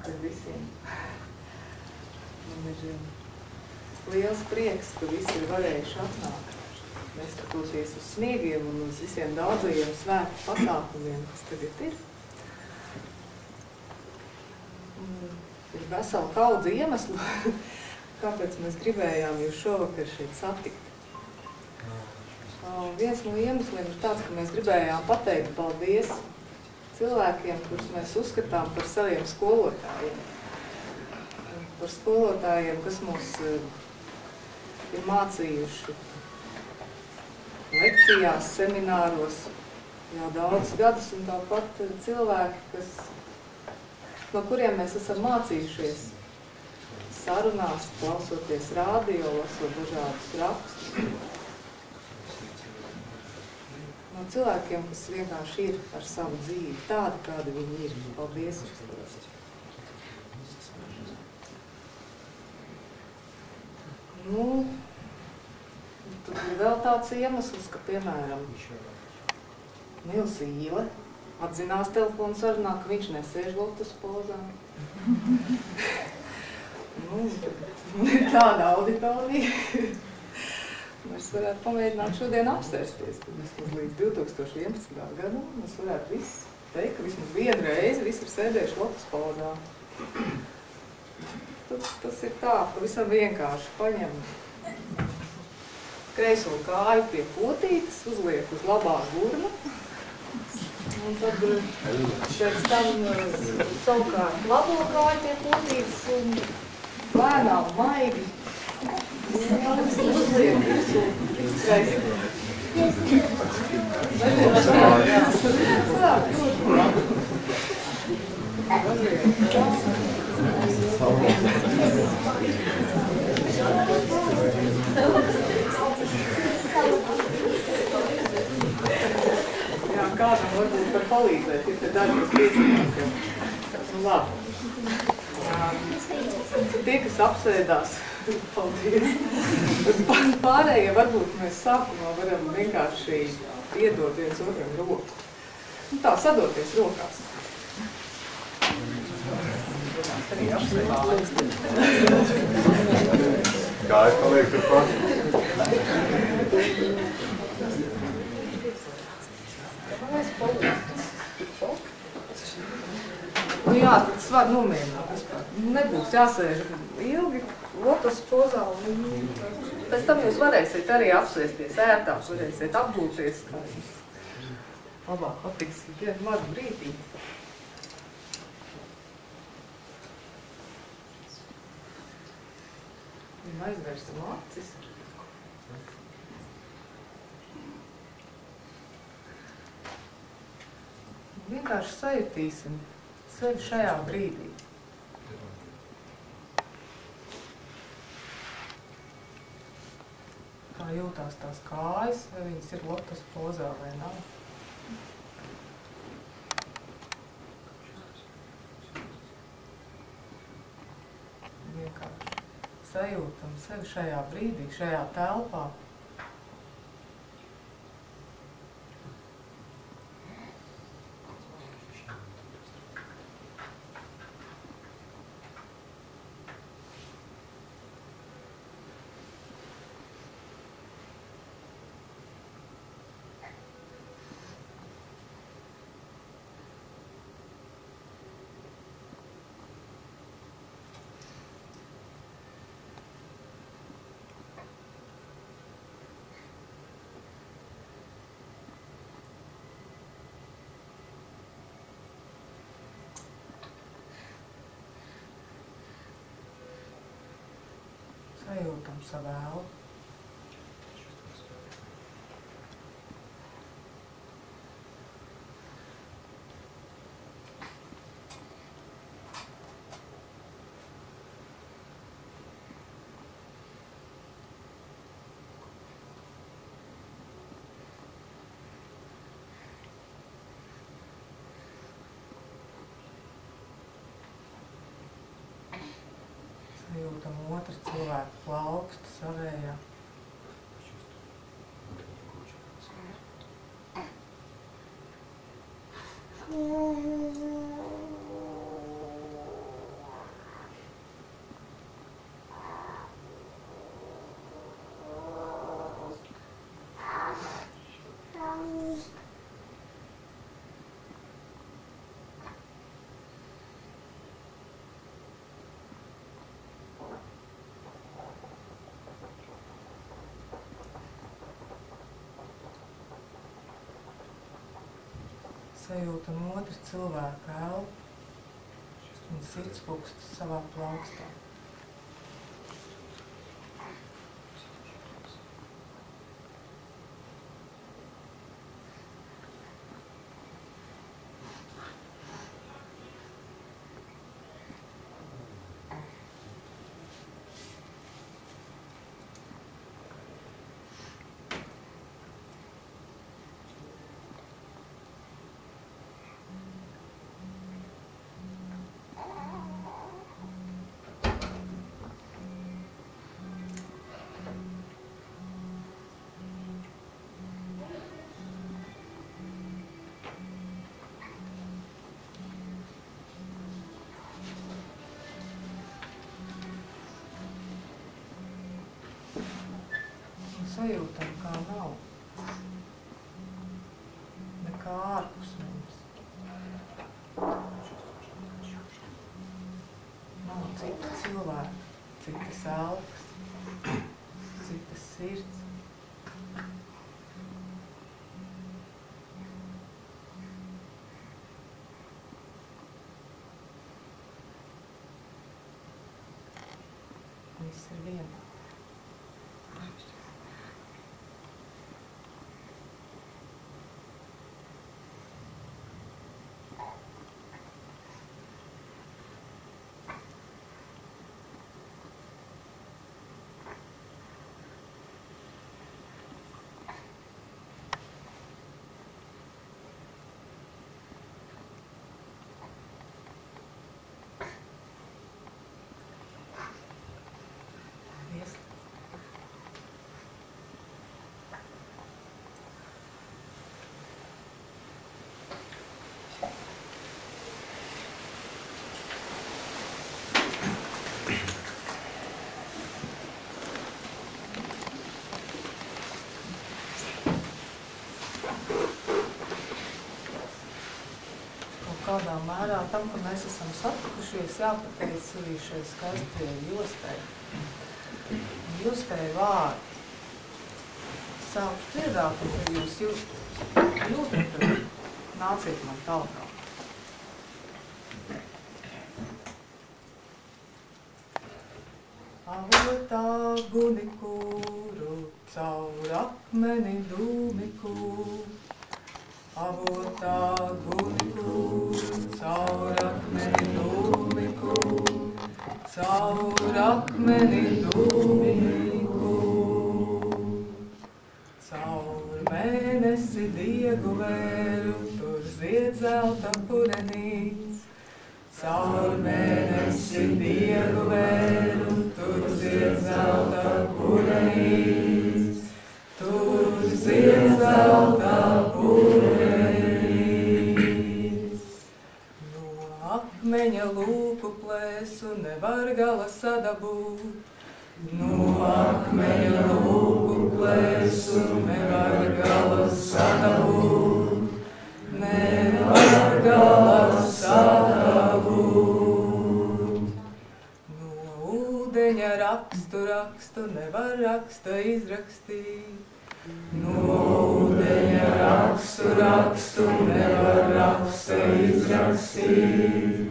ar visiem. Man ir liels prieks, ka visi ir varējuši atnākt. Neskatoties uz sniegiem un uz visiem daudzajiem svētku pasākumiem, kas tagad ir. Ir vesela kaudze iemeslu, kāpēc mēs gribējām jūs šovakar šeit satikt. Viens no iemesliem ir tāds, ka mēs gribējām pateikt paldies cilvēkiem, kurus mēs uzskatām par saviem skolotājiem. Par skolotājiem, kas mūs ir mācījuši lekcijās, semināros jau daudzus gadus, un tāpat cilvēki, no kuriem mēs esam mācījušies sarunās, klausoties rādio, lasot dažādus rakstus. No cilvēkiem, kas vienkārši ir ar savu dzīvi, tādi, kādi viņi ir. Paldies! Nu, tad ir vēl tāds iemesls, ka, piemēram, Nils Īle atzinās telefonu sarunā, ka viņš nesēž lotus pozā. Nu, ir tāda auditorija. Mēs varētu pamēģināt šodien apsēsties, tad vismaz līdz 2011. gadam mēs varētu visi teikt, ka vismaz vienu reizi visi ir sēdējuši lotus pozā. Tas ir tā, pavisam vienkārši paņem kreiso kāju pie potītes, uzliek uz labā gurna, un tad pēc tam savukārt labo kāju pie potītes un lēnām maigi uzliek visu kreiso. Jā, kādam varbūt var palīdzēt, ir te daļi, kas piecināts jau. Nu, labi. Tie, kas apsēdās, paldies. Pārējie varbūt mēs sākumā varam vienkārši iedot viens otram roku. Nu tā, sadoties rokās. Arī apsēdās. Kā es paliek tur pat? Nu jā, tad tas var nomierināt vispār. Nebūs jāsēž ilgi lotus pozā. Pēc tam jūs varēsiet arī apsēsties ērtāk, varēsiet apgūties, kā jums labāk patiks vienu mazu brīdī. Aizvērsim acis. Vienkārši sajutīsim sevi šajā brīdī. Kā jūtās tās kājas, vai viņas ir lotus pozā vai nav. Vienkārši sajūtam sevi šajā brīdī, šajā telpā. Sajūtam savu elpu. Sajūtam otru cilvēku plaukstu savējā. sajūtam otru cilvēku elpu un sirdspūkstu savā plaukstā. Sajūtam, kā nav nekā ārpus mums. Nav cita cilvēka, citas elpas, citas sirds. Viss ir vienā. Kādā mērā tam, ka mēs esam satikušies, jāpateic arī šai skaistajai Jostai. Jostai vārdi. Sāku dziedāt, un kad jūs jūtat, tad nāciet man talkā. Avotā guni kūru, caur akmeni dūmiku. Avotā guni caur akmeni dūmiku, caur akmeni dūmiku. Caur mēnesi diegu vēru, tur zied zelta purenīts. Caur mēnesi diegu vēru, tur zied zelta purenīts. Tur zied zelta purenīts. Akmeņa lūku plēsu nevar gala sadabūt. No akmeņa lūku plēsu nevar gala sadabūt. Nevar gala sadabūt. No ūdeņa rakstu nevar raksta izrakstīt. No ūdeņa rakstu nevar raksta izrakstīt.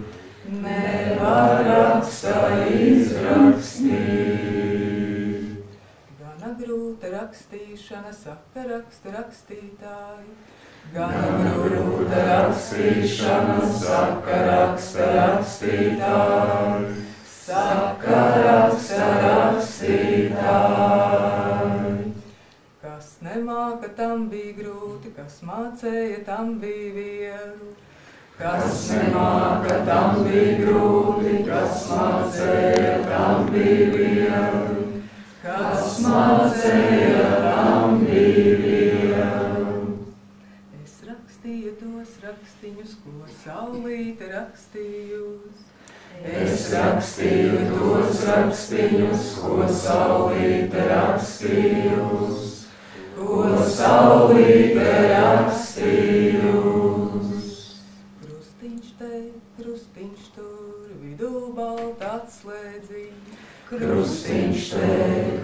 Nevar raksta izrakstīt. Gana grūta rakstīšana, saka raksta rakstītāji. Gana grūta rakstīšana, saka raksta rakstītāji. Saka raksta rakstītāji. Kas nemāka, tam bija grūti, kas mācēja, tam bija viegli. Kas nemāka, tam bija grūti, kas mācēja, tam bija viegli. Kas mācēja, tam bija viegli. Es rakstīju tos rakstiņus, ko saulīte rakstījusi. Es rakstīju tos rakstiņus, ko saulīte rakstījusi. Ko saulīte rakstījus. Krustiņš te, krustiņš tur, vidū balta atslēdziņa. Krustiņš te,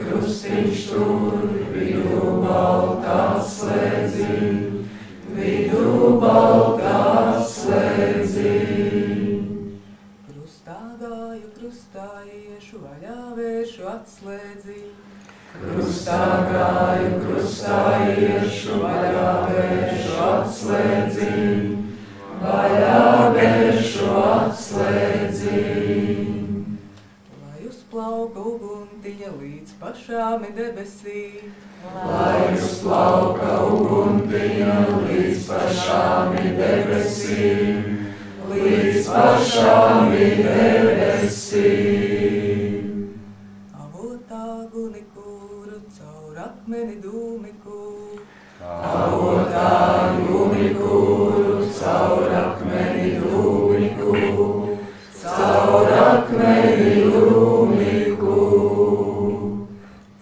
krustiņš tur, vidū balta atslēdziņa. Vidū balta krustā gāju, krustā iešu, vaļā bēšu atslēdziņ, vaļā bēšu atslēdziņ. Lai uzplauka uguntiņa līdz pašām debesīm, lai uzplauka uguntiņa līdz pašām debesīm, līdz pašām debesīm. Avotā guni kūru caur akmeni dūmi kūru, avotā guni kūru caur akmeni dūmi kūru, caur akmeni dūmi kūru.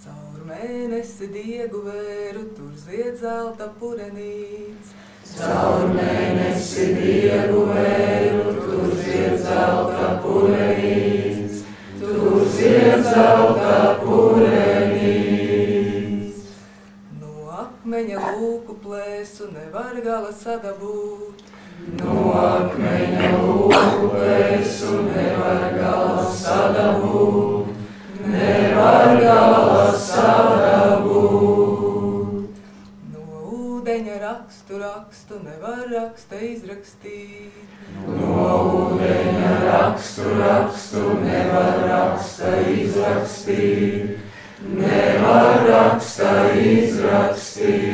caur mēnesi diegu vēru tur zied zelta purenīts, caur mēnesi diegu vēru tur zied zelta purenīts, tur zied zelta purenīts. no akmeņa lūku plēsu nevar gala sadabūt, no akmeņa lūku plēsu nevar gala sadabūt, nevar gala sadabūt. no ūdeņa rakstu nevar raksta izrakstīt, no ūdeņa rakstu nevar raksta izrakstīt, nevar raksta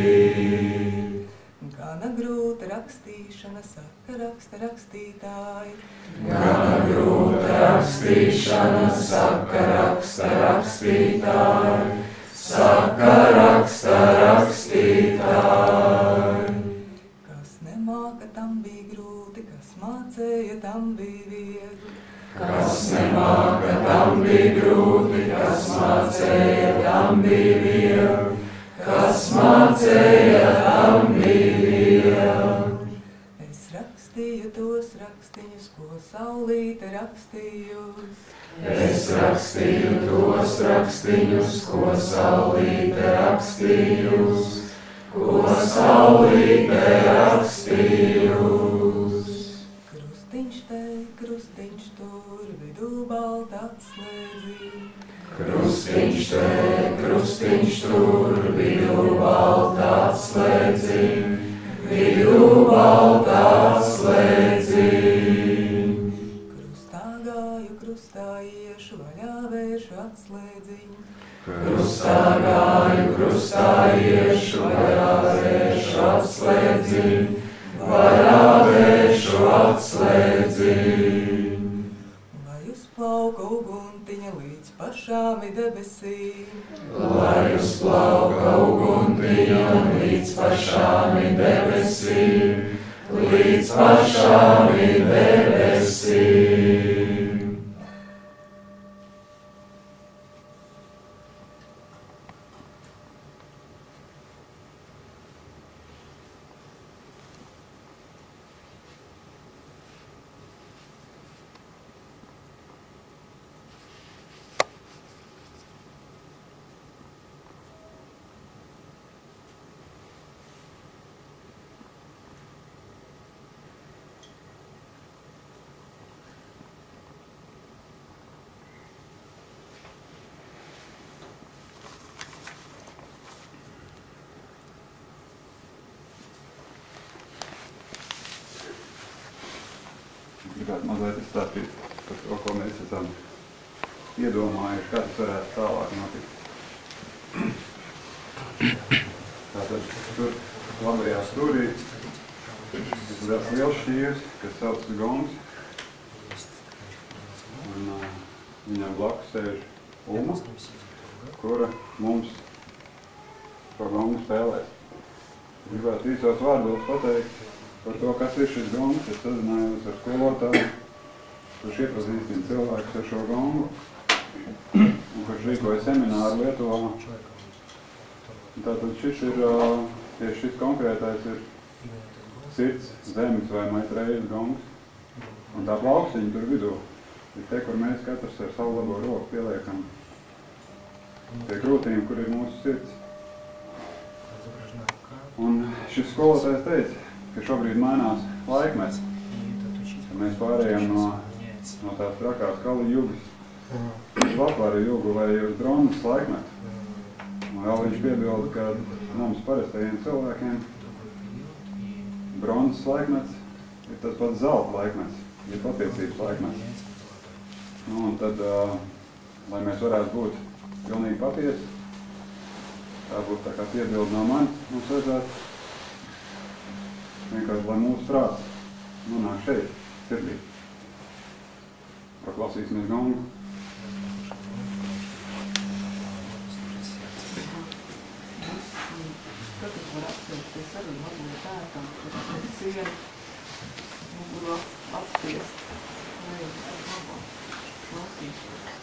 izrakstīt. gana grūta rakstīšana, saka raksta rakstītāji, Gana grūta rakstīšana, saka raksta rakstītāji, saka raksta rakstītāji. kas nemāka tam bija grūti, kas mācēja tam bija viegli, Kas nemāka tam bija grūti, kas mācēja tam bija viegli, kas mācēja tam bija viegli. es rakstīju tos rakstiņus, ko saulīte rakstījusi. Es rakstīju tos rakstiņus, ko saulīte rakstījusi, ko saulīte rakstījusi. Krustiņš te, krustiņš tur, vidū balta atslēdziņ, Krustiņš te, krustiņš tur, vidū balta atslēdziņ, vidū balta atslēdziņ. krustā gāju, krustā iešu, vaļā vēršu atslēdziņ, Krustā gāju, krustā iešu, vaļā vēršu atslēdziņ, vaļā vēršu atslēdziņ. lai uzplauka uguntiņa līdz pašām debesīm, Lai uzplauka uguntiņa līdz pašām debesīm, līdz pašām debesīm. Gribētu mazliet izstāstīt par to, ko mēs esam iedomājuši, kā tas varētu tālāk notikt. Tātad tur labajā stūrī ir liels šķīrs, kas saucas gongs. Un viņam blakus sēž Uma, kura mums šo gongu spēlēs. Gribētu īsos vārdos pateikt par to, kas ir šis gongs. Es sazinājos ar skolotāju, kurš iepazīstina cilvēkus ar šo gongu, un kurš rīkoja semināru Lietuvā. Tātad šis ir, tieši šis konkrētais ir sirds, zemes vai maitrejas gongs. Un tā plauksiņa tur vidū ir te, kur mēs katrs ar savu labo roku pieliekam pie krūtīm, kur ir mūsu sirds. Un šis skolotājs teica, ka šobrīd mainās laikmets, ka mēs pārējām no tās trakās kalu jugas uz latvaru jugu vai uz bronzas laikmetu. Un vēl viņš piebilda, ka mums parastajiem cilvēkiem bronzas laikmets ir tas pats zelta laikmets, ir patiesības laikmets. Nu, un tad, lai mēs varētu būt pilnīgi patiesi, tā būtu tā kā piebilda no manis, mums vajadzētu vienkārši, lai mūsu prāts nonāk šeit, sirdī. Paklausīsimies gongu. Katrs var apsēsties arī varbūt ētā, kad ir siena, un var apspiest. Lai jau tas labāk klausīšos.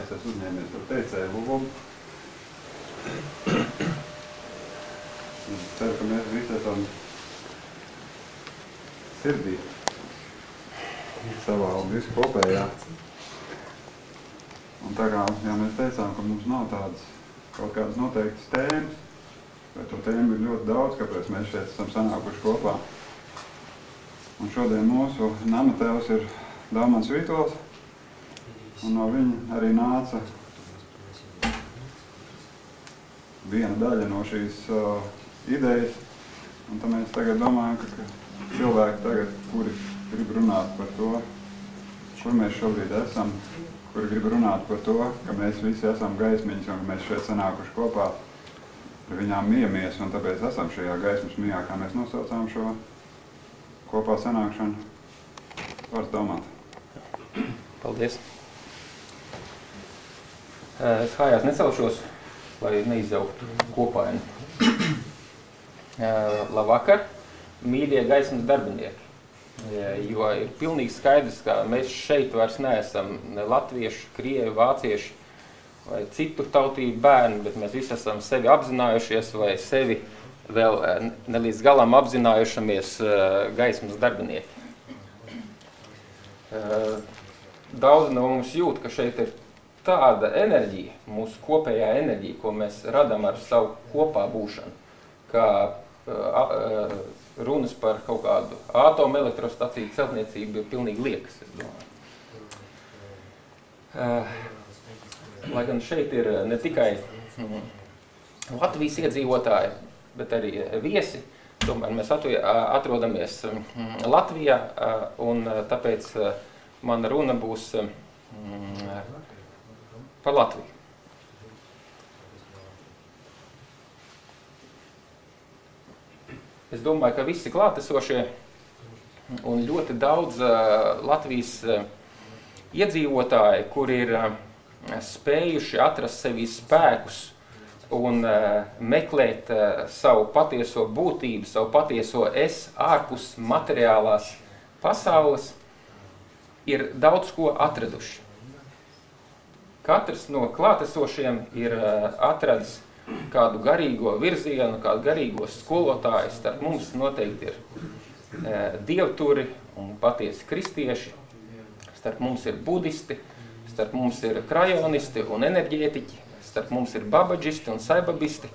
es esmu uzņēmies par teicēju lomu. Es ceru, ka mēs visi esam sirdī savā un visu kopējā. Un tā kā mēs teicām, ka mums nav tādas kaut kādas noteiktas tēmas, vai to tēmu ir ļoti daudz, kāpēc mēs šeit esam sanākuši kopā. Un šodien mūsu nama tēvs ir Daumans Vītols, un no viņa arī nāca viena daļa no šīs idejas. Un tad mēs tagad domājam, ka cilvēki tagad, kuri grib runāt par to, kur mēs šobrīd esam, kuri grib runāt par to, ka mēs visi esam gaismiņas un ka mēs šeit sanākuši kopā, ar viņām mijamies, un tāpēc esam šajā gaismas mijā, kā mēs nosaucām šo kopā sanākšanu. Vārds Daumant. Paldies. Es kājās necelšos, lai neizjauktu kopaini. Labvakar, mīļie gaismas darbinieki. Jo ir pilnīgi skaidrs, ka mēs šeit vairs neesam ne latvieši, krievi, vācieši vai citu tautību bērni, bet mēs visi esam sevi apzinājušies vai sevi vēl ne līdz galam apzinājušamies gaismas darbinieki. Daudz no mums jūt, ka šeit ir tāda enerģija, mūsu kopējā enerģija, ko mēs radam ar savu kopā būšanu, kā runas par kaut kādu atomelektrostaciju celtniecību ir pilnīgi liekas, es domāju. Lai gan šeit ir ne tikai Latvijas iedzīvotāji, bet arī viesi, tomēr mēs atrodamies Latvijā, un tāpēc mana runa būs par Latviju. Es domāju, ka visi klātesošie un ļoti daudz Latvijas iedzīvotāji, kuri ir spējuši atrast sevī spēkus un meklēt savu patieso būtību, savu patieso es ārpus materiālās pasaules, ir daudz ko atraduši. Katrs no klātesošiem ir atradis kādu garīgo virzienu, kādu garīgo skolotāju. Starp mums noteikti ir dievturi un patiesi kristieši. Starp mums ir budisti, starp mums ir krajonisti un enerģētiķi, starp mums ir babadžisti un saibabisti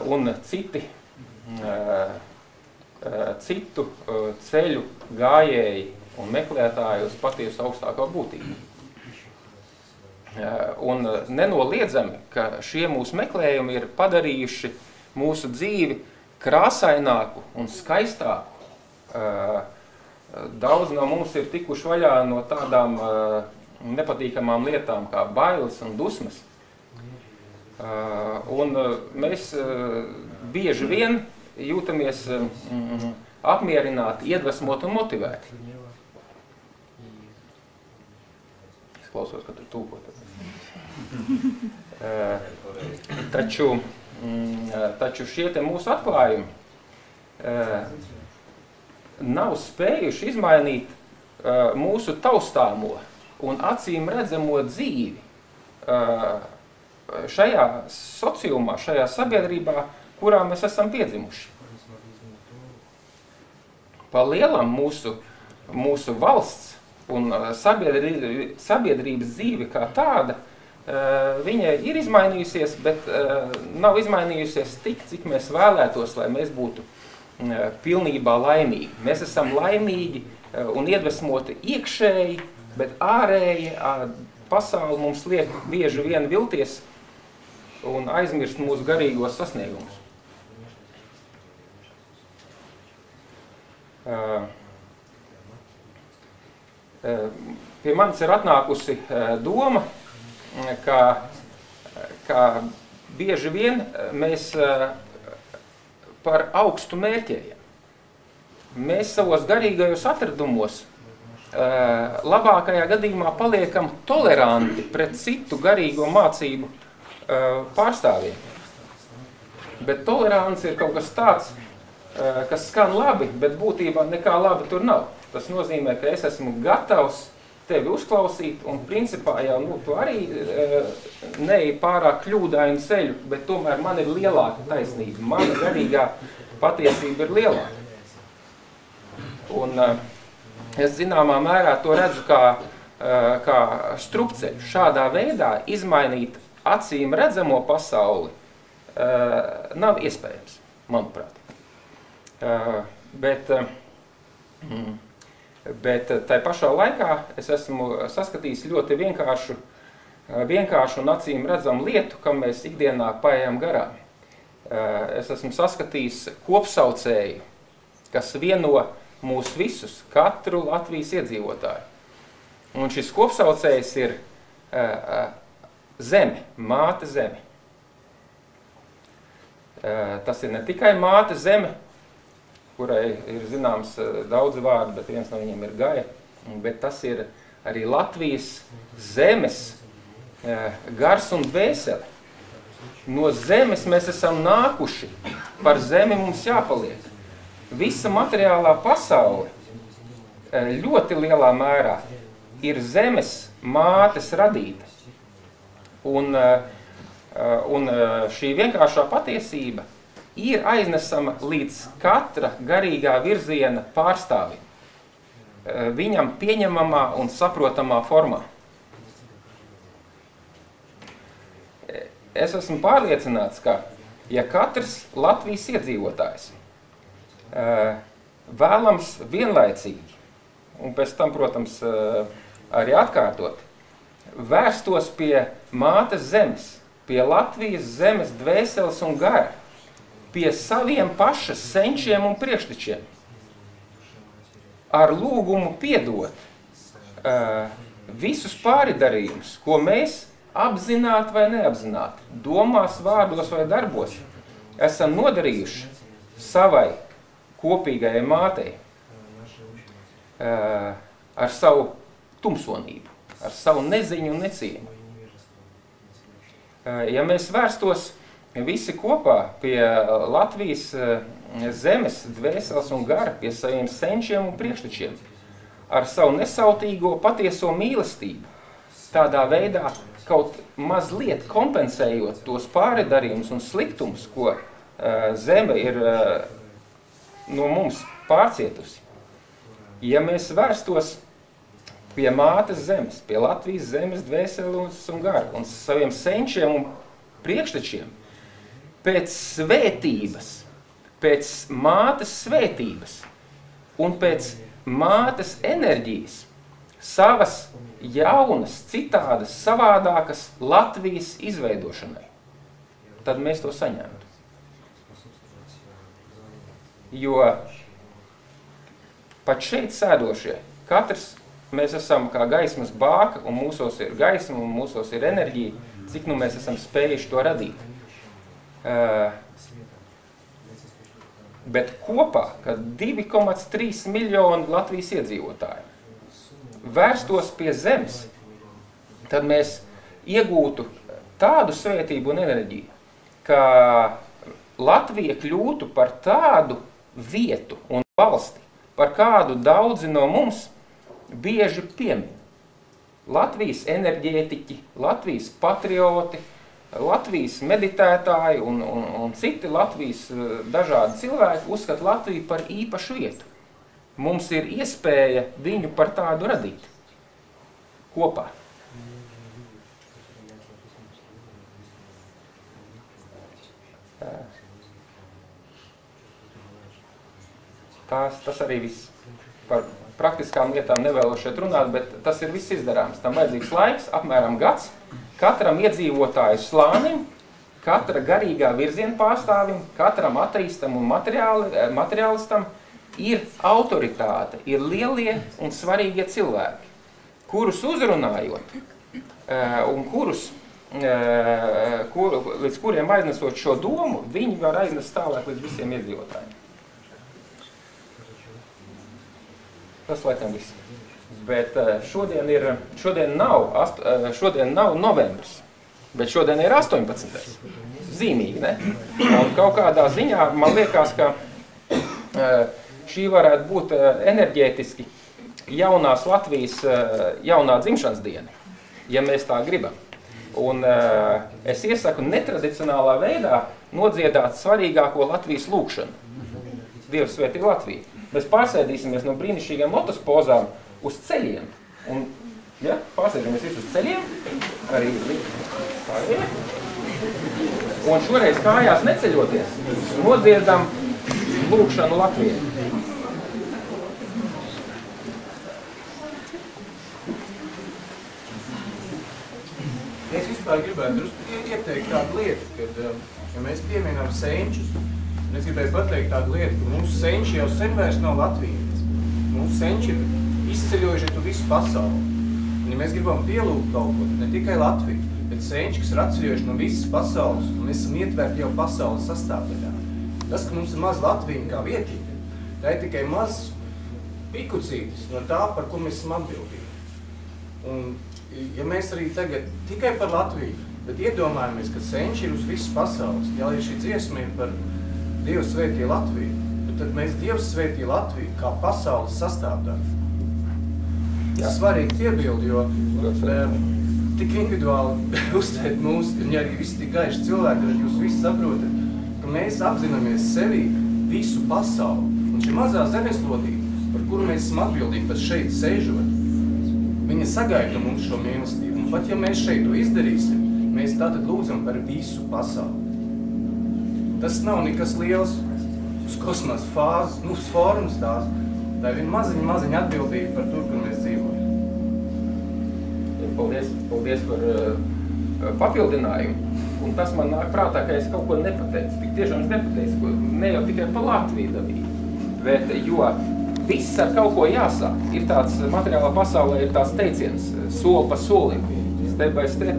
un citu ceļu gājēji un meklētāji uz patiesu augstāko būtību. Un nenoliedzami, ka šie mūsu meklējumi ir padarījuši mūsu dzīvi krāsaināku un skaistāku. Daudz no mums ir tikuši vaļā no tādām nepatīkamām lietām kā bailes un dusmas. Un mēs bieži vien jūtamies apmierināti, iedvesmoti un motivēti. Es klausos, ka tur tūkot. Taču šie te mūsu atklājumi nav spējuši izmainīt mūsu taustāmo un acīm redzamo dzīvi šajā sociumā, šajā sabiedrībā, kurā mēs esam piedzimuši. Pa lielam mūsu valsts un sabiedrības dzīve kā tāda, viņa ir izmainījusies, bet nav izmainījusies tik, cik mēs vēlētos, lai mēs būtu pilnībā laimīgi. Mēs esam laimīgi un iedvesmoti iekšēji, bet ārēji pasauli mums liek bieži vien vilties un aizmirst mūsu garīgos sasniegumus. Pie manis ir atnākusi doma, ka bieži vien mēs par augstu mērķējam. Mēs savos garīgajos atradumos labākajā gadījumā paliekam toleranti pret citu garīgo mācību pārstāvjiem. Bet tolerants ir kaut kas tāds, kas skan labi, bet būtībā nekā labi tur nav. Tas nozīmē, ka es esmu gatavs tevi uzklausīt, un principā jau, tu arī neej pārāk kļūdainu ceļu, bet tomēr man ir lielāka taisnība, mana garīgā patiesība ir lielāka. Un es zināmā mērā to redzu kā strupceļu. Šādā veidā izmainīt acīm redzamo pasauli nav iespējams, manuprāt. Bet tai pašā laikā es esmu saskatījis ļoti vienkāršu un acīm redzamu lietu, kam mēs ikdienā paejam garām. Es esmu saskatījis kopsaucēju, kas vieno mūs visus, katru Latvijas iedzīvotāju. Un šis kopsaucējs ir zeme, māte zeme. Tas ir ne tikai māte zeme, kurai ir zināms daudzi vārdi, bet viens no viņiem ir Gaja, bet tas ir arī Latvijas zemes gars un dvēsele. No zemes mēs esam nākuši, par zemi mums jāpaliek. Visa materiālā pasaule ļoti lielā mērā ir zemes mātes radīta. Un šī vienkāršā patiesība ir aiznesama līdz katra garīgā virziena pārstāvim, viņam pieņemamā un saprotamā formā. Es esmu pārliecināts, ka ja katrs Latvijas iedzīvotājs vēlams vienlaicīgi, un pēc tam, protams, arī atkārtot, vērstos pie mātes zemes, pie Latvijas zemes dvēseles un gara, pie saviem pašas senčiem un priekštečiem, ar lūgumu piedot visus pāridarījumus, ko mēs apzināti vai neapzināti, domās, vārdos vai darbos, esam nodarījuši savai kopīgajai mātei ar savu tumsonību, ar savu neziņu un necieņu. Ja mēs vērstos visi kopā pie Latvijas zemes, dvēseles un gara, pie saviem senčiem un priekštečiem, ar savu nesautīgo patieso mīlestību, tādā veidā kaut mazliet kompensējot tos pāridarījumus un sliktumus, ko zeme ir no mums pārcietusi. Ja mēs vērstos pie mātes zemes, pie Latvijas zemes, dvēseles un gara, un saviem senčiem un priekštečiem, pēc svētības, pēc mātes svētības un pēc mātes enerģijas, savas jaunas, citādas, savādākas Latvijas izveidošanai, tad mēs to saņemtu. Jo pat šeit sēdošie, katrs mēs esam kā gaismas bāka, un mūsos ir gaisma, un mūsos ir enerģija, cik nu mēs esam spējuši to radīt. Bet kopā, kad 2,3 miljoni Latvijas iedzīvotāji vērstos pie zemes, tad mēs iegūtu tādu svētību un enerģiju, ka Latvija kļūtu par tādu vietu un valsti, par kādu daudzi no mums bieži piemin. Latvijas enerģētiķi, Latvijas patrioti, Latvijas meditētāji un citi Latvijas dažādi cilvēki uzskata Latviju par īpašu vietu. Mums ir iespēja viņu par tādu radīt kopā. Tas arī viss. Par praktiskām lietām nevēlu šeit runāt, bet tas ir viss izdarāms. Tam vajadzīgs laiks, apmēram gads, katram iedzīvotāju slānim, katra garīgā virziena pārstāvim, katram ateistam un materiālistam ir autoritāte, ir lielie un svarīgie cilvēki, kurus uzrunājot un līdz kuriem aiznesot šo domu, viņi var aiznest tālāk līdz visiem iedzīvotājiem. Tas laikam viss. Bet šodien nav novembris, bet šodien ir 18. Zīmīgi, ne? Un kaut kādā ziņā man liekas, ka šī varētu būt enerģētiski jaunās Latvijas jaunā dzimšanas diena, ja mēs tā gribam. Un es iesaku netradicionālā veidā nodziedāt svarīgāko Latvijas lūkšanu. Dievs svētī Latviju. Mēs pārsēdīsimies no brīnišķīgām lotus pozām uz ceļiem. Un, ja, pārsēdīsimies visu uz ceļiem, arī tā ir. Un šoreiz kājās neceļoties, nodziedam lūkšanu Latvijai. Es vispār gribētu drusku ieteikt tādu lietu, kad, ja mēs pieminam senčus, un es gribēju pateikt tādu lietu, ka mūsu senči jau sen vairs nav latvietis. Mūsu senči ir izceļojuši tu visu pasauli. Un ja mēs gribam pielūgt kaut ko, ne tikai Latviju, bet senči, kas ir atceļojuši no visas pasaules, un mēs esam ietverti jau pasaules sastāvdaļā. Tas, ka mums ir maz Latvija kā vietība, tā ir tikai maz pikucītis no tā, par ko mēs esam atbildīgi. Un ja mēs arī tagad tikai par Latviju, bet iedomājamies, ka senči ir uz visas pasaules, ja šī dziesma ir par Dievu svētī Latviju, tad mēs Dievs svētī Latviju kā pasaules sastāvdaļu. Tas svarīgi piebildi, jo tik individuāli uztvērt mūs, un ja arī visi tik gaiši cilvēki, tad jūs visi saprotat, ka mēs apzināmies sevi visu pasauli. Un šī mazā zemeslodība, par kuru mēs esam atbildīgi pat šeit sēžot, viņa sagaida mums šo mīlestību. Un pat ja mēs šeit to izdarīsim, mēs tātad lūdzam par visu pasauli. Tas nav nekas liels uz kosmosa fāzes, uz formas tās. Tā ir maziņa atbildība par to, kur mēs dzīvojam. Paldies par papildinājumu. Un tas man nāk prātā, ka es kaut ko nepateicu. Tik tiešām es nepateicu, ne jau tikai par Latviju dabīgi. Bet, jo viss ar kaut ko jāsāk. Ir tāds materiālā pasaulē, ir tāds teiciens, soli pa solim, step by step.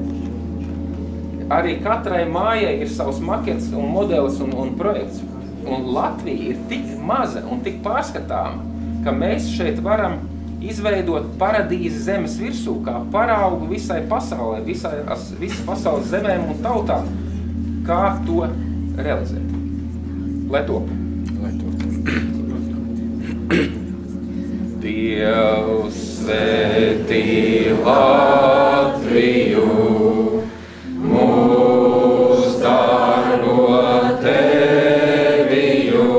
Arī katrai mājai ir savs makets un modelis un projekts. Un Latvija ir tik maza un tik pārskatāma, ka mēs šeit varam izveidot paradīzi zemes virsū, kā paraugu visai pasaulē, visas pasaules zemēm un tautām, kā to realizēt. Lai top. Dievs svētī Latviju, mūs dārgo Teviju,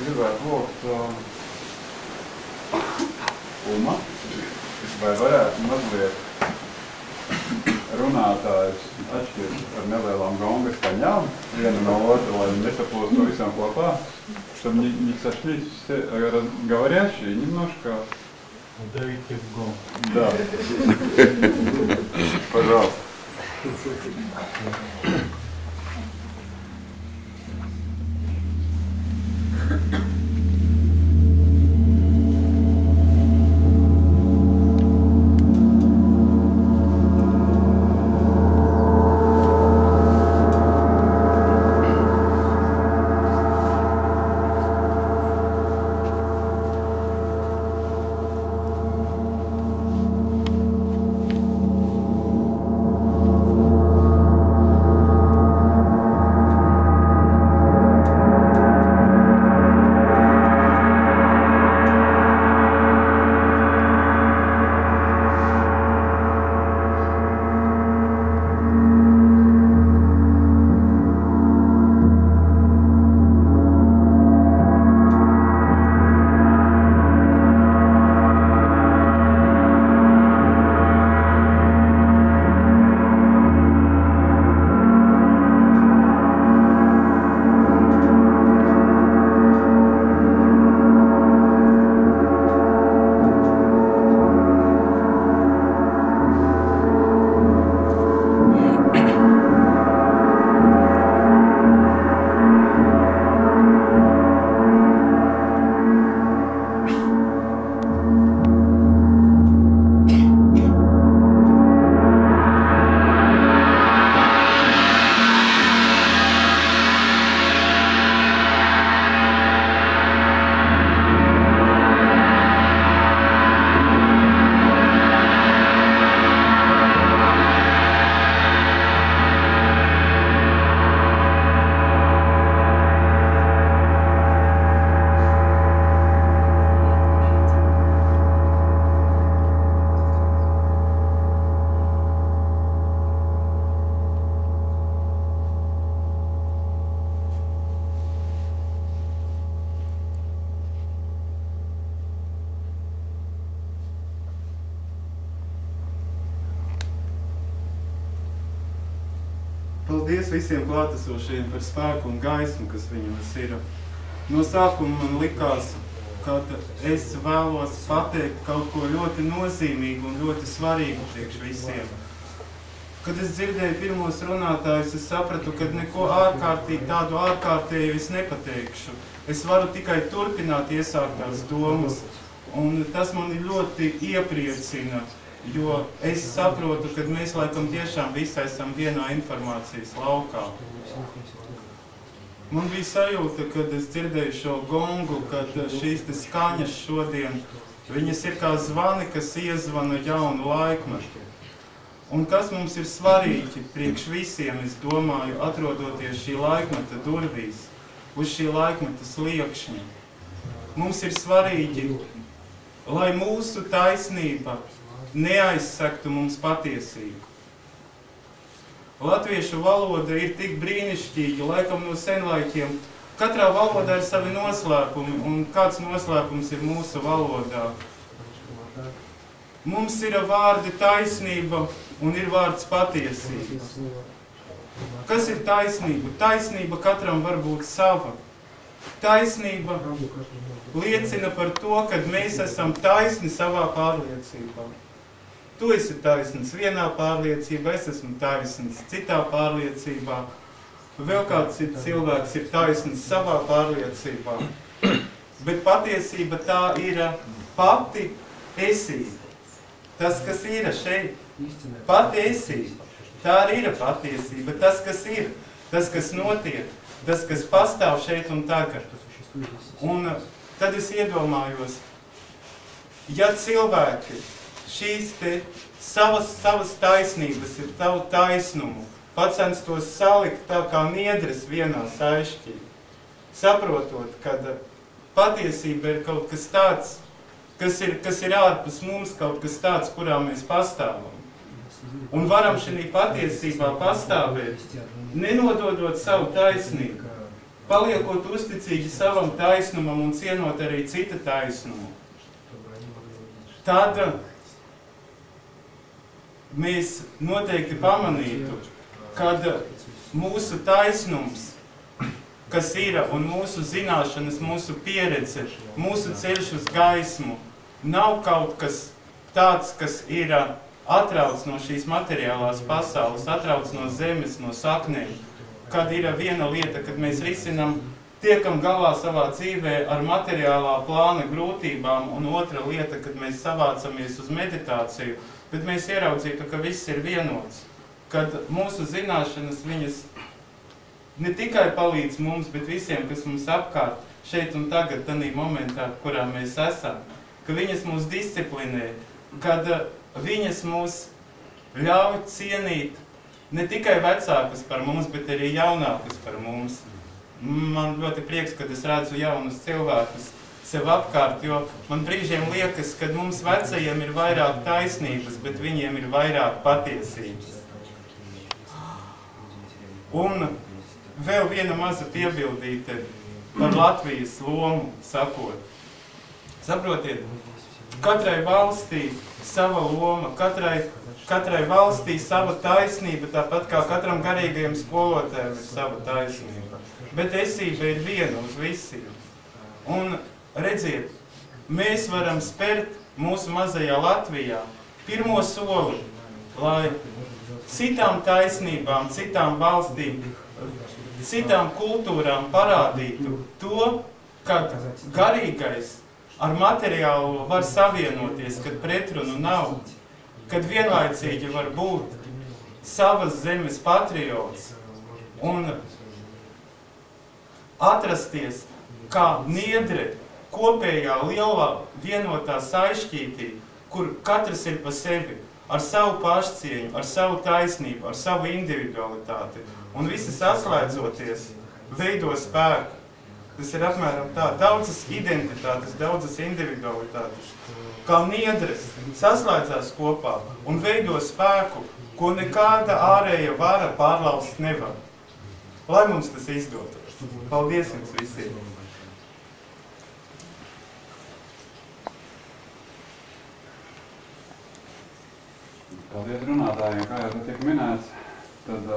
gribētu lūgt Uma, vai varētu mazliet runātājus atšķirt ar nelielām gongas taņām, viena no otra, lai несоплоst to visam kopā, чтобы не сошлись все говорящие немножко... Давите в гон. Да. Пожалуйста. paldies visiem klātesošiem par spēku un gaismu, kas viņos ir. No sākuma man likās, ka es vēlos pateikt kaut ko ļoti nozīmīgu un ļoti svarīgu priekš visiem. Kad es dzirdēju pirmos runātājus, es sapratu, ka neko tādu ārkārtēju es nepateikšu. Es varu tikai turpināt iesāktās domas, un tas mani ļoti iepriecina, jo es saprotu, ka mēs laikam tiešām visi esam vienā informācijas laukā. Man bija sajūta, kad es dzirdēju šo gongu, kad šīs skaņas šodien, viņas ir kā zvani, kas iezvana jaunu laikmetu. Un kas mums ir svarīgi priekš visiem, es domāju, atrodoties šī laikmeta durvīs, uz šī laikmeta sliekšņa. Mums ir svarīgi, lai mūsu taisnība neaizsektu mums patiesību. Latviešu valoda ir tik brīnišķīga, laikam no senlaikiem. Katrā valodā ir savi noslēpumi, un kāds noslēpums ir mūsu valodā. Mums ir vārdi taisnība un ir vārds patiesība. Kas ir taisnība? Taisnība katram var būt sava. Taisnība liecina par to, ka mēs esam taisni savā pārliecībā. Tu esi taisns vienā pārliecībā, es esmu taisns citā pārliecībā. Vēl kāds cilvēks ir taisns savā pārliecībā. Bet patiesība tā ir pati esība. Tas, kas ir šeit, pati esība. Tā arī ir patiesība. Tas, kas ir, tas, kas notiek, tas, kas pastāv šeit un tagad. Un tad es iedomājos, ja cilvēki šīs te savas taisnības, ir tavu taisnumu, pacenstos salikt tā kā niedres vienā saišķī, saprotot, ka patiesība ir kaut kas tāds, kas ir ārpus mums, kaut kas tāds, kurā mēs pastāvam. Un varam šī patiesībā pastāvēt, nenododot savu taisnību, paliekot uzticīgi savam taisnumam un cienot arī cita taisnumu. Tad mēs noteikti pamanītu, kad mūsu taisnums, kas ir, un mūsu zināšanas, mūsu pieredze, mūsu ceļš uz gaismu, nav kaut kas tāds, kas ir atrauc no šīs materiālās pasaules, atrauc no zemes, no saknēm, kad ir viena lieta, kad mēs tiekam galā savā dzīvē ar materiālā plāna grūtībām, un otra lieta, kad mēs savācamies uz meditāciju, bet mēs ieraudzītu, ka viss ir vienots, kad mūsu zināšanas viņas ne tikai palīdz mums, bet visiem, kas mums apkārt šeit un tagad, tādā momentā, kurā mēs esam, ka viņas mūs disciplinē, kad viņas mūs ļauj cienīt ne tikai vecākus par mums, bet arī jaunākus par mums. Man ļoti prieks, kad es redzu jaunus cilvēkus sev apkārt, jo man brīžiem liekas, ka mums vecajiem ir vairāk taisnības, bet viņiem ir vairāk patiesības. Un vēl viena maza piebildīte par Latvijas lomu sakot. Saprotiet, katrai valstī sava loma, katrai valstī sava taisnība, tāpat kā katram garīgajam skolotājam ir sava taisnība. Bet esība ir viena uz visiem. Un redziet, mēs varam spērt mūsu mazajā Latvijā pirmo soli, lai citām taisnībām, citām valstīm, citām kultūrām parādītu to, kad garīgais ar materiālo var savienoties, kad pretrunu nav, kad vienlaicīgi var būt savas zemes patriots un atrasties kā niedre kopējā lielā vienotā saišķītī, kur katrs ir pa sevi, ar savu pašcieņu, ar savu taisnību, ar savu individualitāti. Un visi saslēdzoties veido spēku. Tas ir apmēram tā, daudzas identitātes, daudzas individualitātes, kā niedres saslēdzās kopā un veido spēku, ko nekāda ārēja vara pārlauzt nevar. Lai mums tas izdotos. Paldies jums visiem! Paldies runātājiem, kā jau tiek minēts, tad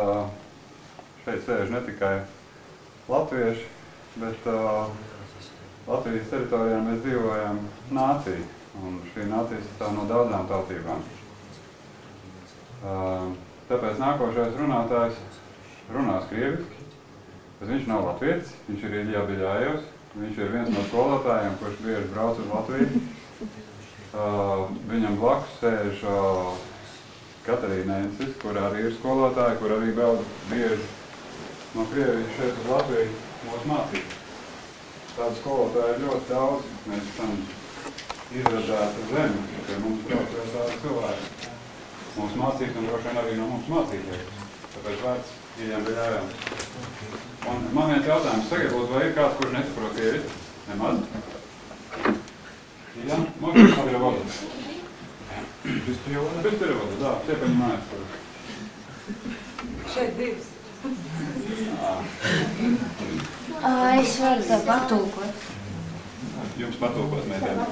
šeit sēž ne tikai latvieši, bet Latvijas teritorijā mēs dzīvojam nācija, un šī nācija sastāv no daudzām tautībām. Tāpēc nākošais runātājs runās krieviski, bet viņš nav latvietis, viņš ir Iļja Beļājevs, viņš ir viens no skolotājiem, kurš bieži brauc uz Latviju. Viņam blakus sēž Katarīna Encis, kur arī ir skolotāja, kur arī vēl bieži no Krievijas šeit uz Latviju mūs mācīt. Tādu skolotāju ir ļoti daudz, mēs esam izredzēti zemi, ka mums brauc vēl tādi cilvēki. Mums mācīt un droši vien arī no mums mācīties. Tāpēc vērts Iļjam Beļājevim. Un man viens jautājums tagad būs, vai ir kāds, kurš nesaprot krieviski? Nemaz? Илья, можно переводить? Без перевода? Без перевода, да, все понимают. Šeit divas. Es varu tev patulkot. Jums patulkos mēģināt.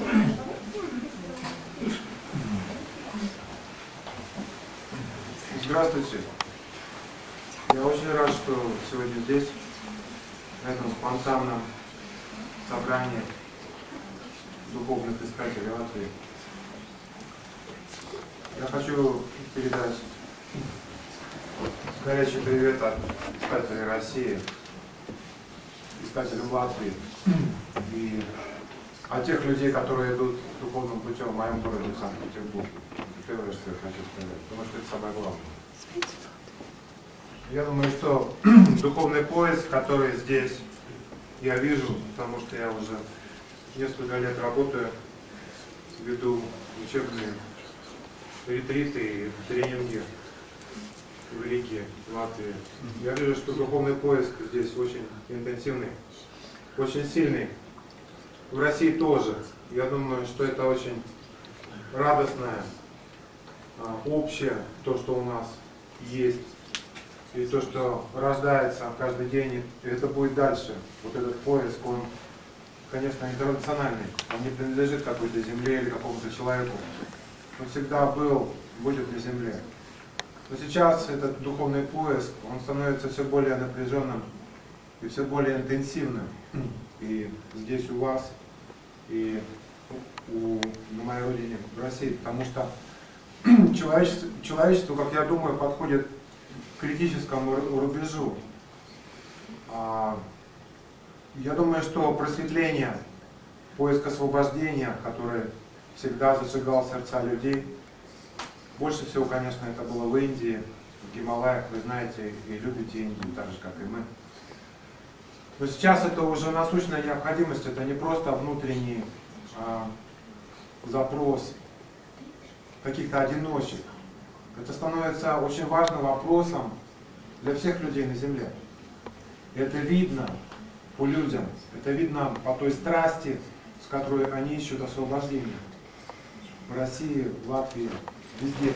Здравствуйте. Я очень рад, что сегодня здесь, на этом спонтанном собрании духовных искателей Латвии. Я хочу передать горячий привет от искателей России, искателям Латвии и от тех людей, которые идут духовным путем в моем городе Санкт-Петербурге. Первое, что я хочу сказать, потому что это самое главное. Я думаю, что духовный поиск, который здесь я вижу, потому что я уже несколько лет работаю, веду учебные ретриты и тренинги в Риге, в Латвии. Я вижу, что духовный поиск здесь очень интенсивный, очень сильный. В России тоже. Я думаю, что это очень радостное, общее, то, что у нас есть, и то, что рождается каждый день, и это будет дальше. Вот этот поиск, он, конечно, интернациональный. Он не принадлежит какой-то земле или какому-то человеку. Он всегда был, будет на земле. Но сейчас этот духовный поиск, он становится все более напряженным и все более интенсивным. И здесь у вас, и на моей родине, в России. Потому что человечество, как я думаю, подходит к критическому рубежу. Я думаю, что просветление, поиск освобождения, который всегда зажигал сердца людей, больше всего, конечно, это было в Индии, в Гималаях, вы знаете, и любите Индию, так же, как и мы. Но сейчас это уже насущная необходимость, это не просто внутренний запрос каких-то одиночек. Это становится очень важным вопросом для всех людей на земле. И это видно по людям, это видно по той страсти, с которой они ищут освобождение. В России, в Латвии, везде.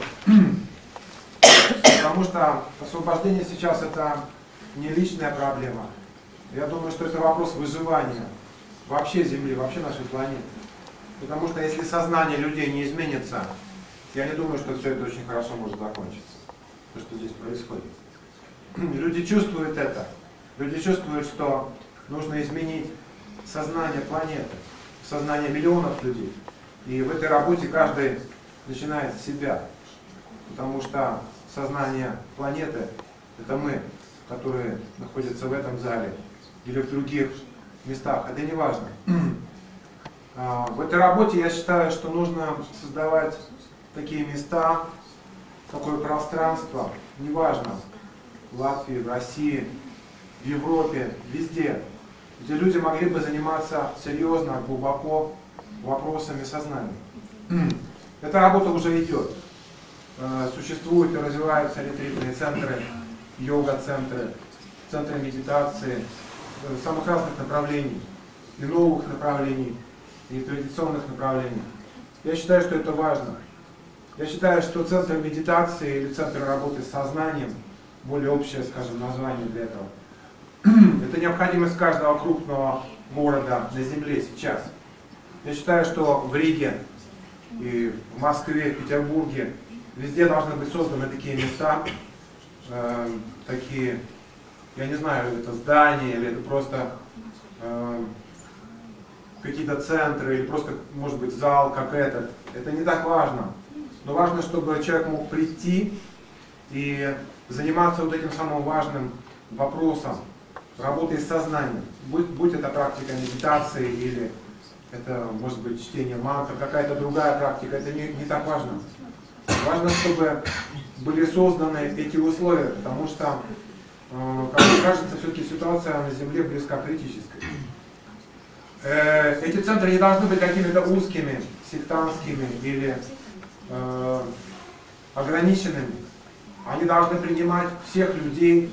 Потому что освобождение сейчас это не личная проблема. Я думаю, что это вопрос выживания вообще Земли, вообще нашей планеты. Потому что если сознание людей не изменится, я не думаю, что все это очень хорошо может закончиться. То, что здесь происходит. Люди чувствуют это. Люди чувствуют, что нужно изменить сознание планеты, сознание миллионов людей. И в этой работе каждый начинает с себя. Потому что сознание планеты — это мы, которые находятся в этом зале или в других местах. Это не важно. В этой работе я считаю, что нужно создавать такие места, такое пространство, неважно, в Латвии, в России, в Европе, везде, где люди могли бы заниматься серьезно, глубоко вопросами сознания. Эта работа уже идет. Существуют и развиваются ретритные центры, йога-центры, центры медитации, самых разных направлений, и новых направлений, и традиционных направлений. Я считаю, что это важно. Я считаю, что центр медитации или центр работы с сознанием, более общее, скажем, название для этого, это необходимость каждого крупного города на Земле сейчас. Я считаю, что в Риге, и в Москве, в Петербурге, везде должны быть созданы такие места, такие я не знаю, это здание, или это просто какие-то центры, или просто, может быть, зал как этот. Это не так важно. Но важно, чтобы человек мог прийти и заниматься вот этим самым важным вопросом, работой с сознанием. Будь это практика медитации или это, может быть, чтение мантр, какая-то другая практика, это не так важно. Важно, чтобы были созданы эти условия, потому что, как мне кажется, все-таки ситуация на Земле близка к критической. Эти центры не должны быть какими-то узкими, сектантскими или ограниченными. Они должны принимать всех людей,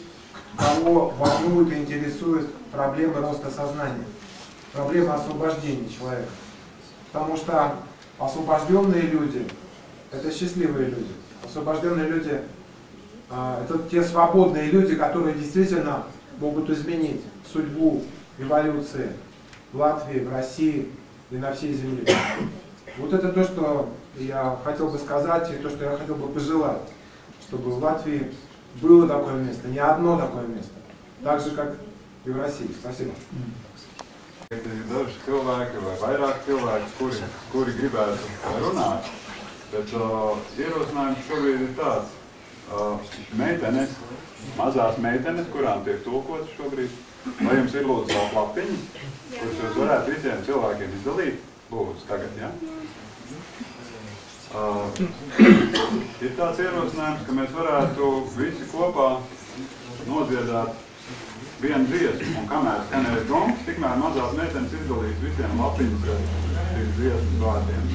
кого волнуют и интересуют проблемы роста сознания, проблемы освобождения человека. Потому что освобожденные люди – это счастливые люди. Освобожденные люди – это те свободные люди, которые действительно могут изменить судьбу эволюции в Латвии, в России и на всей земле. Вот это то, что я хотел бы сказать, и то, что я хотел бы пожелать, чтобы в Латвии было такое место, не одно такое место, так же, как и в России. Спасибо. Daži cilvēki vai vairāk cilvēki, kuri gribētu runāt, bet ierosinājums šobrīd ir tāds. Meitenes, mazās meitenes, kurām tiek tulkotas šobrīd, vai jums ir lūdzu vēl lapiņi, kurus jūs varētu visiem cilvēkiem izdalīt? Lūdzu, tagad, ja? Ir tāds ierosinājums, ka mēs varētu visi kopā nodziedāt vienu dziesmu, un kamēr skanēs gongs, tikmēr mazās meitenes izdalīs visiem lapiņus ar šīs dziesmas vārdiem.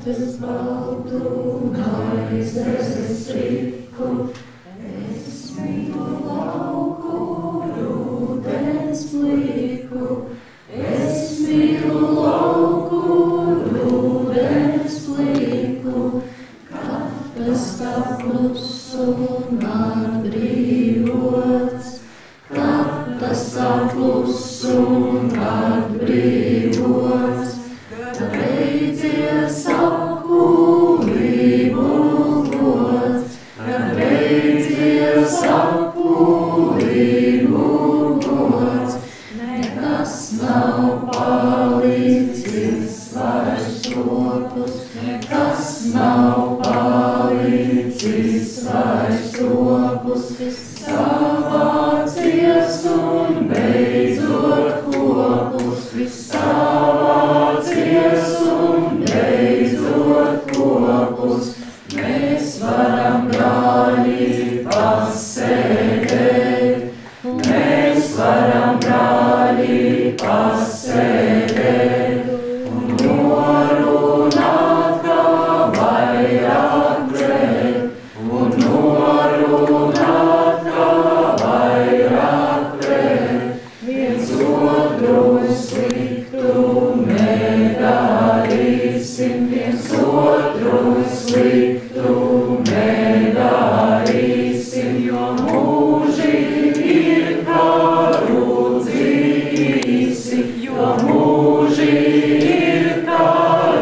Astes baltu maizes riku, es mīlu lauku rūdens pliku, es mīlu lauku rūdens pliku, kāpēc tā klusu un atbrīvots, kāpēc tā klusu un atbrīvots, kad beidzies apkūlību gods, kad beidzies apkūlību gods, nekas nav palicis vairs tropus, nekas nav palicis vairs tropus, savācies un beidzot kopus, savācies un beidzot kopus, mēs varam brāļi pasēdēt, mēs varam brāļi pasēdēt un norunāt, kā vairāk grēt, un norunāt, kā vairāk grēt, viens otru sliktu nedarīsim, viens otru sliktu nedarīsim, jo mūži ir kā rūdzīsi, jo mūži ir kā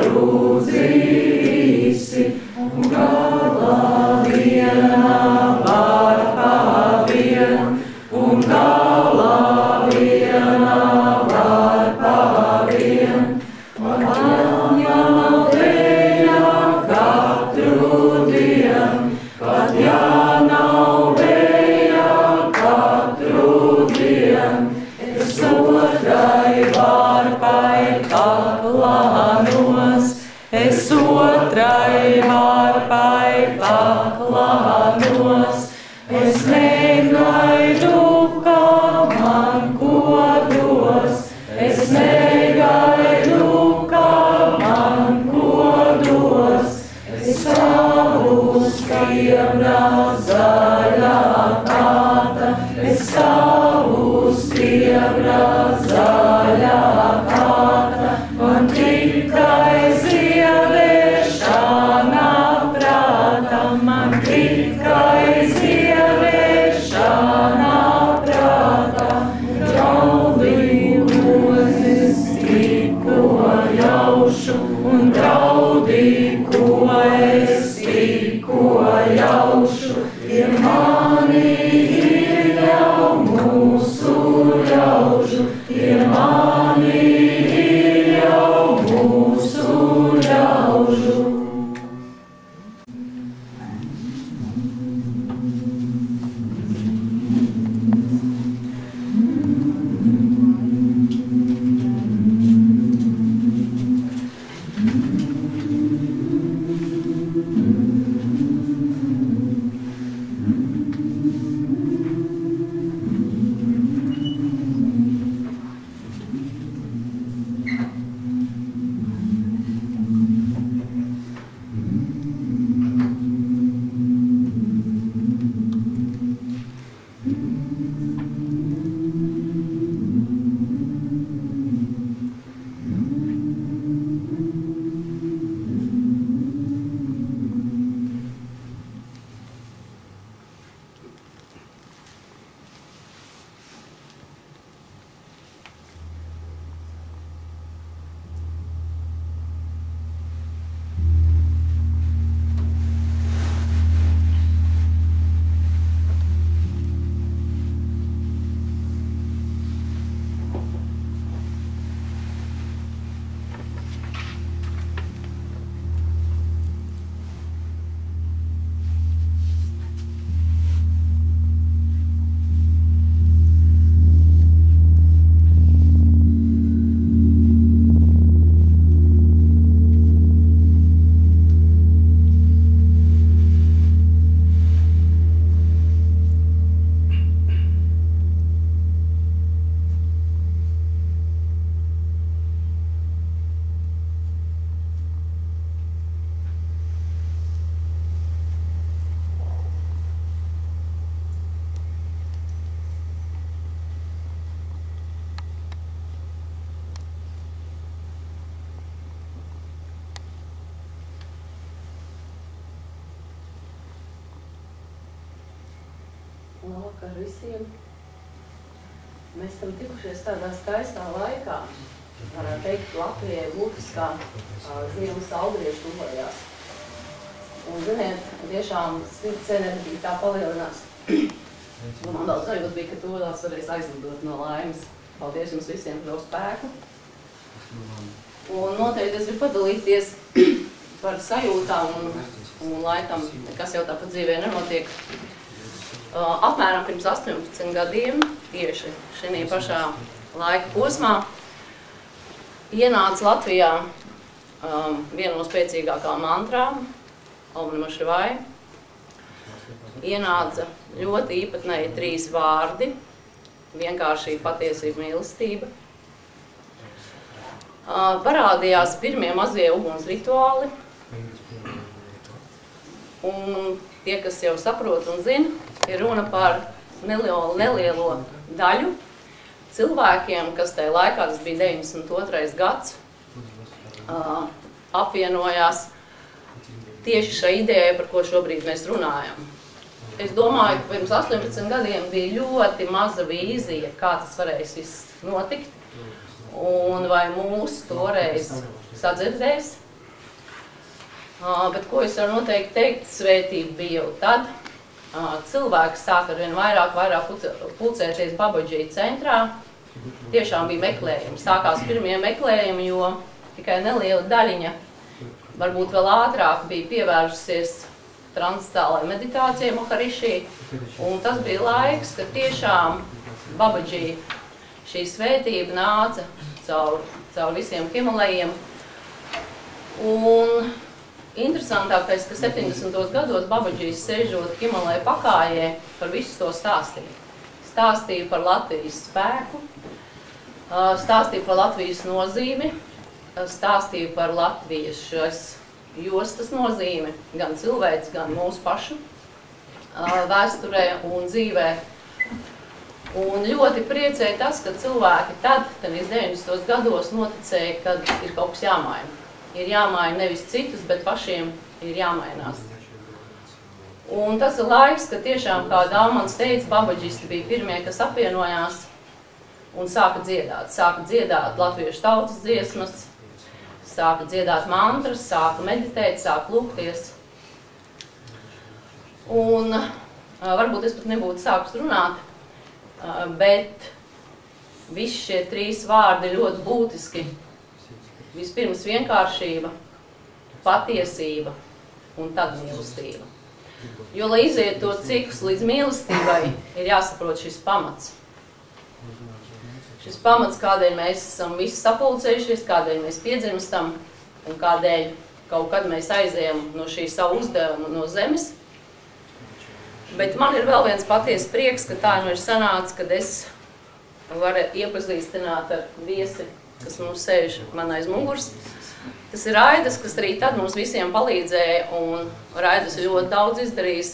rūdzīsi, un galā vienā vārpā vien, un galā vienā vārpā vien, un atņemā vējā katru dienu, kad jānav vējā katru dienu, es otrai vārpai paklānos, es otrai vārpai paklānos, es negaidu, kā man ko dos, es negaidu, kā man ko dos, es stāvu stiebrā zaļā kāta, es stāvu stiebrā zaļā kāta, man tikai ziedēšana prāta, man tikai ziedēšana prāta, draudīgos tikko jaušu, un draudīgo es tikko jaušu, ir mani ir jau mūsu ļaužu, ir mani ir jau mūsu ļaužu. Labvakar visiem. Mēs esam tikušies tādā skaistā laikā, varētu teikt, Latvijai būtiskā ziemas audriešu tuvojās. Un, ziniet, tiešām sirds enerģija tā palielinās. Man vēl sajūta bija, ka tūlās varēs aizlidot no laimes. Paldies jums visiem par spēku. Un noteikti es gribu padalīties par sajūtām un laikam, kas jau tāpat dzīvē nenotiek. Apmēram pirms 18 gadiem, tieši šajā pašā laika posmā, ienāca Latvijā viena no spēcīgākām mantrām, Om Namah Shivaya. Ienāca ļoti īpatnēji 3 vārdi – vienkāršība, patiesība, mīlestība. Parādījās pirmie mazie uguns rituāli. Un tie, kas jau saprot un zina, ir runa par nelielo daļu cilvēkiem, kas tajā laikā, tas bija 92. gads, apvienojās tieši šai idejai, par ko šobrīd mēs runājam. Es domāju, ka pirms 18 gadiem bija ļoti maza vīzija, kā tas varēs viss notikt, un vai mūs toreiz sadzirdēs. Bet ko es varu noteikti teikt, svētība bija jau tad. Cilvēki sāk arvien vairāk pulcēties Babadžī centrā. Tiešām bija meklējumi. Sākās pirmie meklējumi, jo tikai neliela daļiņa, varbūt vēl ātrāk, bija pievērsusies transcentālai meditācijai Maharišī. Un tas bija laiks, kad tiešām Babadžī šī svētība nāca caur visiem Himalajiem. Un interesantākais, ka 70. gados Babadžīs sēžot Himalaja pakājē par visu to stāstīja. Stāstīja par Latvijas spēku, stāstīja par Latvijas nozīmi, stāstīja par Latvijas jostas nozīmi, gan cilvēks, gan mūsu pašu vēsturē un dzīvē. Un ļoti priecēja tas, ka cilvēki tad, 90. gados, noticēja, ka ir kaut kas jāmaina. Ir jāmaina nevis citus, bet pašiem ir jāmainās. Un tas ir laiks, kad tiešām, kā Dāmans teica, babadžisti bija pirmie, kas apvienojās un sāka dziedāt. Sāka dziedāt latviešu tautas dziesmas, sāka dziedāt mantras, sāka meditēt, sāka lūgties. Un varbūt es pat nebūtu sākus runāt, bet visi šie 3 vārdi ļoti būtiski. Vispirms vienkāršība, patiesība un tad mīlestība. Jo, lai iziet to ciklus līdz mīlestībai, ir jāsaprot šis pamats. Šis pamats, kādēļ mēs esam visi sapulcējušies, kādēļ mēs piedzimstam un kādēļ kaut kad mēs aizējam no šī savu uzdevumu no zemes. Bet man ir vēl viens patiesa prieks, ka tā nu ir sanāca, kad es varu iepazīstināt ar viesi, kas mums sēž man aiz muguras. Tas ir Raidis, kas arī tad mums visiem palīdzēja, un Raidis ir ļoti daudz izdarījis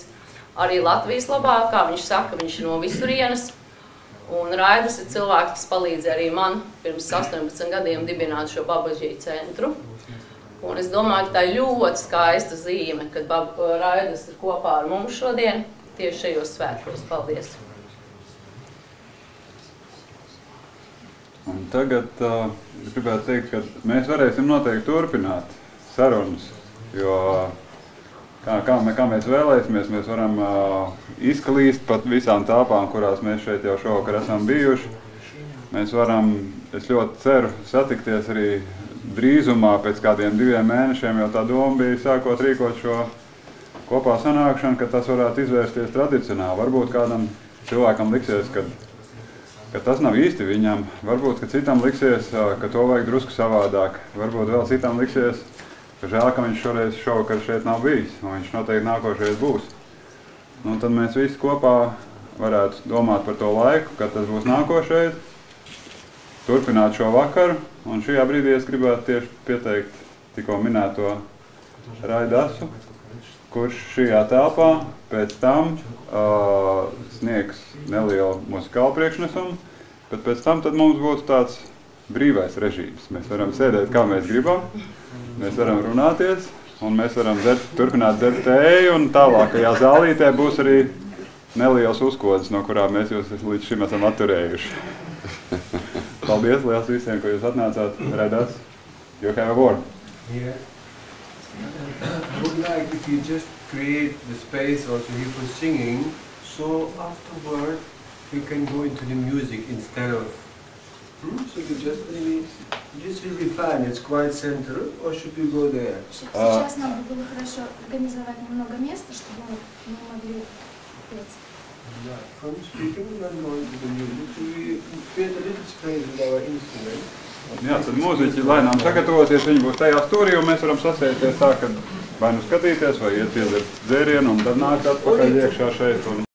arī Latvijas labā, kā viņš saka, viņš ir no visurienes. Un Raidis ir cilvēks, kas palīdzēja arī man pirms 18 gadiem dibināt šo Babadžī centru. Un es domāju, ka tā ir ļoti skaista zīme, kad Raidis ir kopā ar mums šodien, tieši šajos svētkos. Paldies! Un tagad es gribētu teikt, ka mēs varēsim noteikti turpināt sarunas, jo kā mēs vēlēsimies, mēs varam izklīst pat visām tāpām, kurās mēs šeit jau šovakar esam bijuši. Mēs varam, es ļoti ceru, satikties arī drīzumā pēc kādiem 2 mēnešiem, jo tā doma bija sākot rīkot šo kopā sanākšanu, ka tas varētu izvērsties tradicionāli. Varbūt kādam cilvēkam liksies, ka tas nav īsti viņam, varbūt, ka citam liksies, ka to vajag drusku savādāk, varbūt vēl citam liksies, ka žēl, ka viņš šovakar šeit nav bijis, un viņš noteikti nākošais būs. Nu, tad mēs visi kopā varētu domāt par to laiku, kad tas būs nākošais, turpināt šo vakaru, un šajā brīdī es gribētu tieši pieteikt tikko minēto Raidasu, kurš šajā telpā pēc tam sniegs nelielu muzikālu priekšnesumu, bet pēc tam tad mums būtu tāds brīvais režīms. Mēs varam sēdēt, kā mēs gribam, mēs varam runāties, un mēs varam turpināt dzert tēju, un tālākajā zālītē būs arī nelielas uzkodas, no kurām mēs jūs līdz šim esam atturējuši. Paldies liels visiem, ka jūs atnācāt. Redās, you have a word. Yeah. I would like if you just create the space also here for singing, so afterward we can go into the music instead of. So you just maybe, this will be fine, it's quite central, or should we go there? Сейчас нам было хорошо организовать немного места, чтобы мы могли петь. Yeah, from speaking we are going to the music, so we create a little space with our instrument. Jā, tad mūziķi lēnām sagatavoties, viņi būs tajā stūrī, un mēs varam sasēsties tā, ka vai nu skatīties, vai iet piedzert dzērienu, un tad nāk atpakaļ iekšā šeit. Un